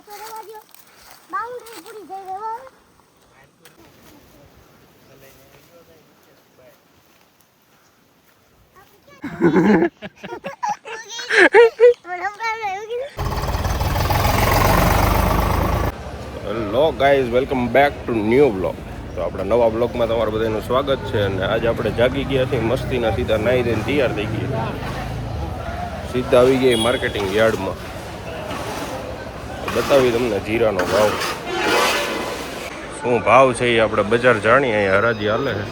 Hello guys, welcome back to new blog. તો આપણા નવા બ્લોગમાં તમારું બધાનું સ્વાગત છે. અને આજે આપણે જાગી ગયા છીએ મસ્તીના, સીધા નાહી દઈને તૈયાર થઈ ગયા, સીધા આવી ગયા માર્કેટિંગ યાર્ડમાં. બતાવી તમને જીરાનો ભાવ શું ભાવ છે એ આપણે બજાર જાણીએ. અહીંયા હરાજી હાલે છે.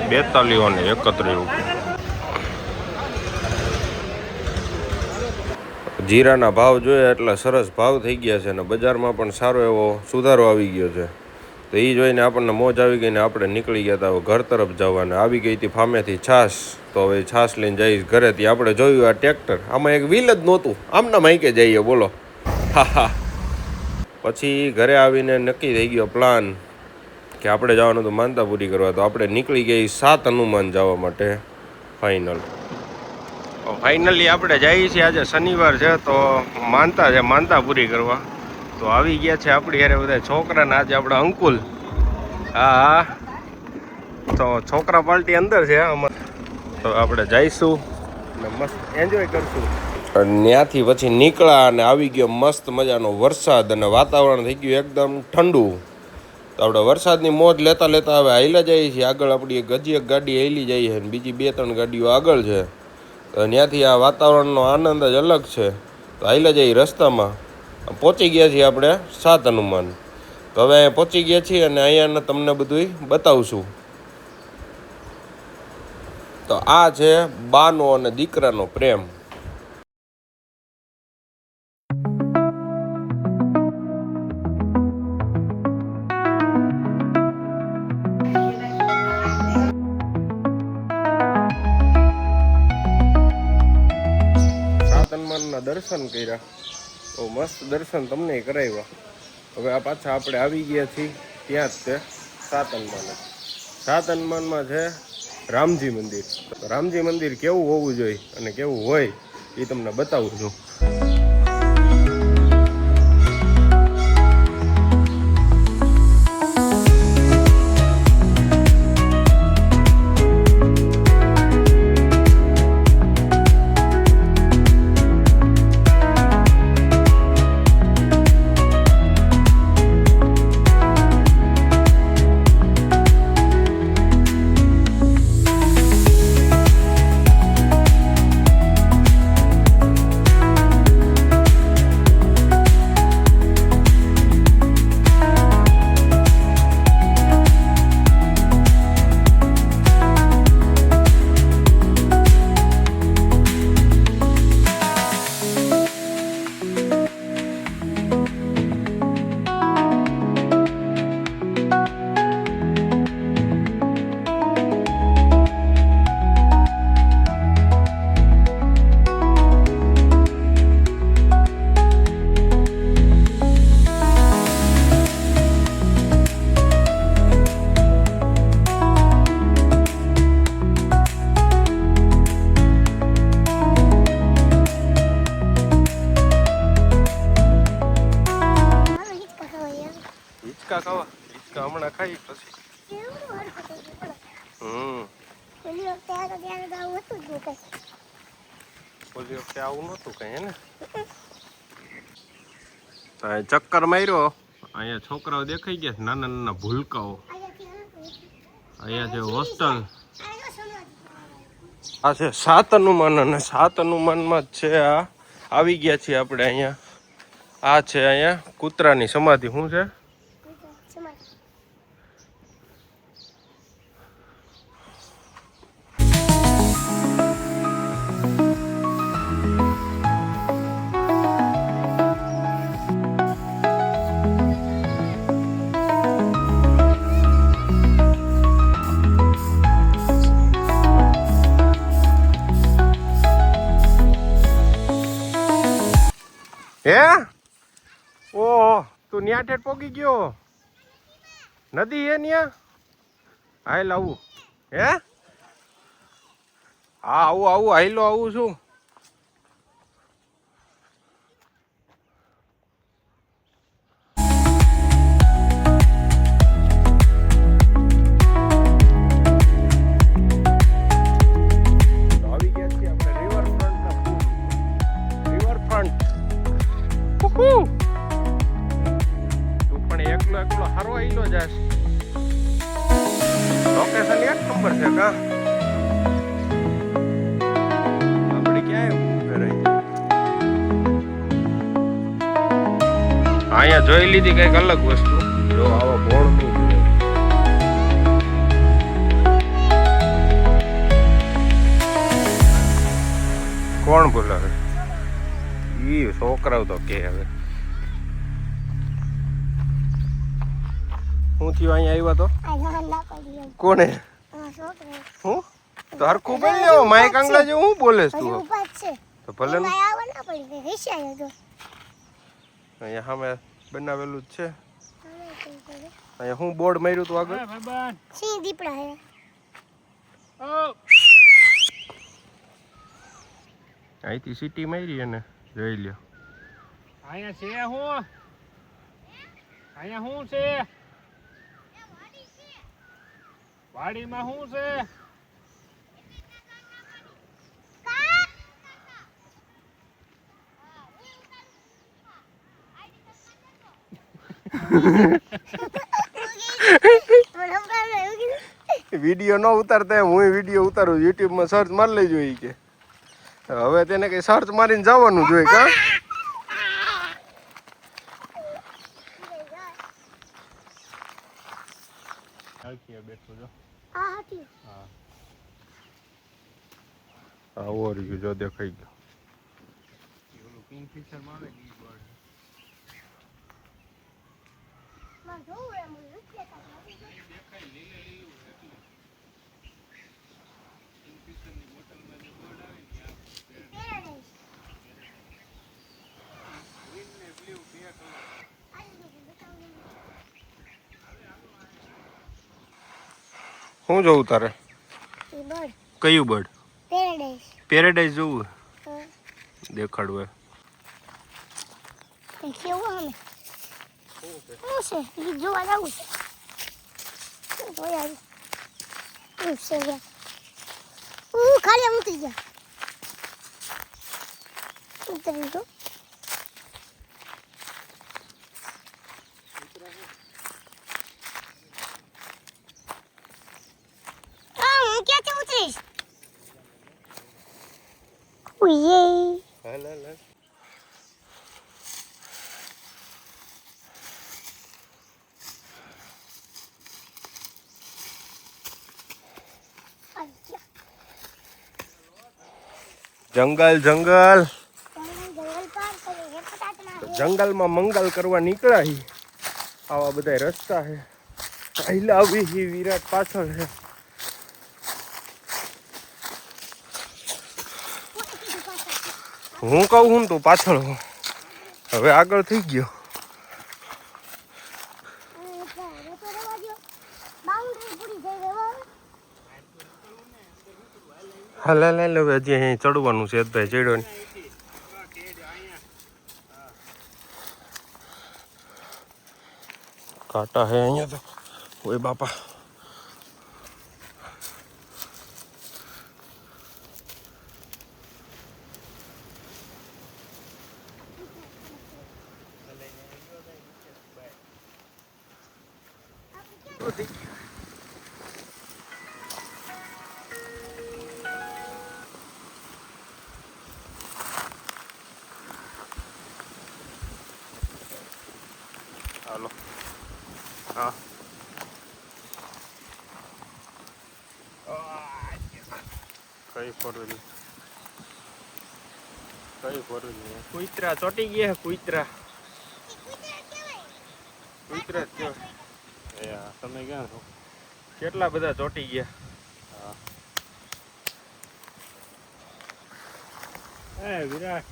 42 અને 31. જીરાના ભાવ જોયા એટલે સરસ ભાવ થઈ ગયા છે અને બજારમાં પણ સારો એવો સુધારો આવી ગયો છે. તો એ જોઈને આપણને મોજ આવી ગઈ ને આપણે નીકળી ગયા હતા હવે ઘર તરફ જવાના. આવી ગઈ હતી ફામેથી છાશ, તો હવે છાશ લઈને જઈશ ઘરે. ત્યાં આપણે જોયું આ ટ્રેક્ટર, આમાં એક વ્હીલ જ નહોતું, આમના માઈકે જઈએ બોલો. હા. પછી ઘરે આવીને નક્કી થઈ ગયો પ્લાન કે આપણે જવાનું તો માનતા પૂરી કરવા. તો આપણે નીકળી ગઈ 7 હનુમાન જવા માટે ફાઇનલી આપણે જઈએ છીએ. આજે શનિવાર છે તો માનતા છે, માનતા પૂરી કરવા. તો આવી ગયા છે આપણી યારે બધા છોકરાને. આજે આપણે અંકુલ, હા, તો છોકરા પાર્ટી અંદર છે આમાં. તો આપણે જઈશું અને મસ્ત એન્જોય કરશું. ત્યાંથી પછી નીકળ્યા અને આવી ગયો મસ્ત મજાનો વરસાદ અને વાતાવરણ થઈ ગયું એકદમ ઠંડુ. તો આપણે વરસાદની મોજ લેતા લેતા હવે હાઈલા જઈએ છીએ આગળ. આપણી એક ગાડી હાઈલી જઈએ છે અને બીજી 2-3 ગાડીઓ આગળ છે. તો ત્યાંથી આ વાતાવરણનો આનંદ જ અલગ છે. તો હાઈલા જઈએ રસ્તામાં. પહોંચી ગયા છીએ આપણે 7 હનુમાન. તો હવે અહીંયા પહોંચી ગયા છીએ અને અહીંયાને તમને બધું બતાવશું. તો આ છે બાનો અને દીકરાનો પ્રેમ. દર્શન કર્યા, તો મસ્ત દર્શન તમને કરાવ્યા. હવે આ પાછા આપણે આવી ગયા છીએ ત્યાં જ છે 7 હનુમાન. 7 હનુમાનમાં છે રામજી મંદિર. રામજી મંદિર કેવું હોવું જોઈએ અને કેવું હોય એ તમને બતાવું છું. હમણાં ખાઈ પછી ઓલી વખતે આવું નહોતું કઈ હે ને. ચક્કર માર્યો. અહીંયા છોકરાઓ દેખાઈ ગયા, નાના નાના ભૂલકાઓ. અહીંયા છે હોસ્ટેલ. આ છે 7 હનુમાન અને 7 હનુમાનમાં જ છે આ. આવી ગયા છીએ આપણે અહીંયા. આ છે અહીંયા કૂતરાની સમાધિ. શું છે? હે ઓહો તું ન્યા ઠેઠ પોગી ગયો નદી હે ન્યા હાલ આવું હે હા આવું હાઈલો આવું છું તું પણ એકલો હારો આઈલો જાસ લોકેશન એક નંબર છે કા આપણે ક્યાં અહીંયા જોઈ લીધી કઈક અલગ વસ્તુ જો આવો ભોળ નું કોણ બોલાવે ઈ છોકરાઓ તો કે હવે હું થયું અહીંયા આવ્યા તો કોને હું તો હરખું બોલ લેવો માઈક આંગળા જેવું હું બોલેસ તું તો ભલે અહીંયા સામે બનાવેલું જ છે અહીંયા હું બોર્ડ માર્યું તું આગળ સિંહ દીપડા હે અહીંથી સિટી મારી અને જોઈ લ્યો અહીંયા છે હું છે વાડીમાં શું છે વિડીયો ન ઉતારતા હું વિડીયો ઉતારું યુટ્યુબમાં સર્ચ મારી લેજો ઈ કે હવે તેને કઈ સર્ચ મારીને જવાનું જોઈએ કા બેઠો જો આવો રહ્યું જો દેખાઈ ગયો કિંગફિશર માં આવે ઈ બર્ડ શું જોવું તારે કયું બર્ડ પેરેડાઈઝ પેરેડાઈઝ જોવું દેખાડવું કેવું અમે શું છે એ જોવા જવું છે જોયા છે ખાલી ઉતરી ગયા ઉતરી ગયો હું ક્યાંથી ઉતરીશ ઉયે હાલ જંગલ જંગલમાં મંગલ કરવા નીકળ્યા હી આવા બધા રસ્તા હે આઈલાવી હી વિરાટ પાછળ હે હું કહું હું તું પાછળ હું હવે આગળ થઈ ગયો હાલ હવે હજી અહીં ચડવાનું છે ભાઈ ચડ્યો ને કાંટા હે અહીંયા તો ઓય બાપા હાલો હા કઈ ફોરવેલ કુતરા ચોટી ગયા કુતરા તમે ક્યાં છો કેટલા બધા ચોટી ગયા વિરાટ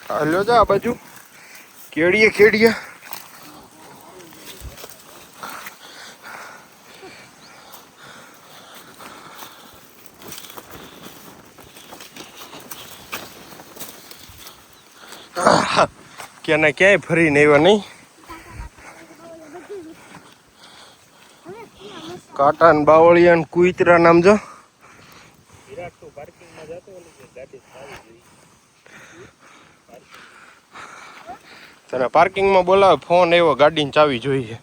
હાલ્યો જા આ બાજુ કેડીએ ક્યાં ના ક્યાંય ફરીને આવ્યા નહીં. કાંટા ને બાવળિયા ને કુતરા નામ જો. વિરાટ તો પાર્કિંગમાં જતો ઓલી કે ગાડી ચાવી જોઈ. તને પાર્કિંગમાં બોલાવે, ફોન આવ્યો, ગાડીની ચાવી જોઈએ.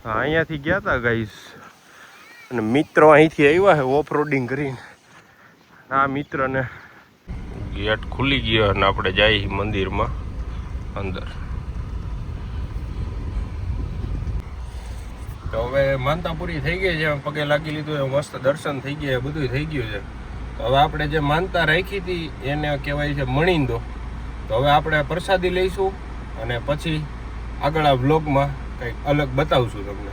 હા, અહીંયાથી ગયા હતા ગાઈસ, અને મિત્રો અહીંથી આવ્યા છે ઓફ રોડિંગ કરીને. આ મિત્રને ગેટ ખુલી ગયો અને આપણે જઈએ મંદિરમાં અંદર. તો હવે માનતા પૂરી થઈ ગઈ છે, પગે લાગી લીધું, મસ્ત દર્શન થઈ ગયા, બધું થઈ ગયું છે. તો હવે આપણે જે માનતા રાખી હતી એને કહેવાય છે મણીંદો. તો હવે આપણે પ્રસાદી લઈશું અને પછી આગળ આ વ્લોગમાં કંઈક અલગ બતાવશું તમને.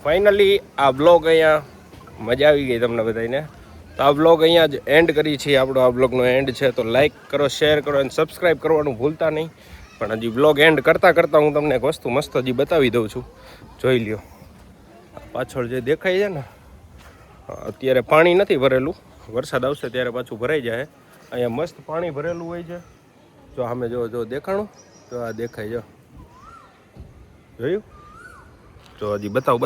ફાઇનલી આ બ્લોગ અહીંયા મજા આવી ગઈ તમને બધાને. તો આ બ્લોગ અહીંયા જ એન્ડ કરી છીએ. આપણો આ બ્લોગનો એન્ડ છે, તો લાઈક કરો, શેર કરો અને સબસ્ક્રાઈબ કરવાનું ભૂલતા નહીં. પણ હજી બ્લોગ એન્ડ કરતાં હું તમને એક વસ્તુ મસ્ત હજી બતાવી દઉં છું, જોઈ લ્યો. પાછળ જે દેખાય છે ને, અત્યારે પાણી નથી ભરેલું, વરસાદ આવશે ત્યારે પાછું ભરાઈ જાય. અહીંયા મસ્ત પાણી ભરેલું હોય છે. જો સામે જો દેખાણું, તો આ દેખાય, જો જોયું? જો હજી બતાવ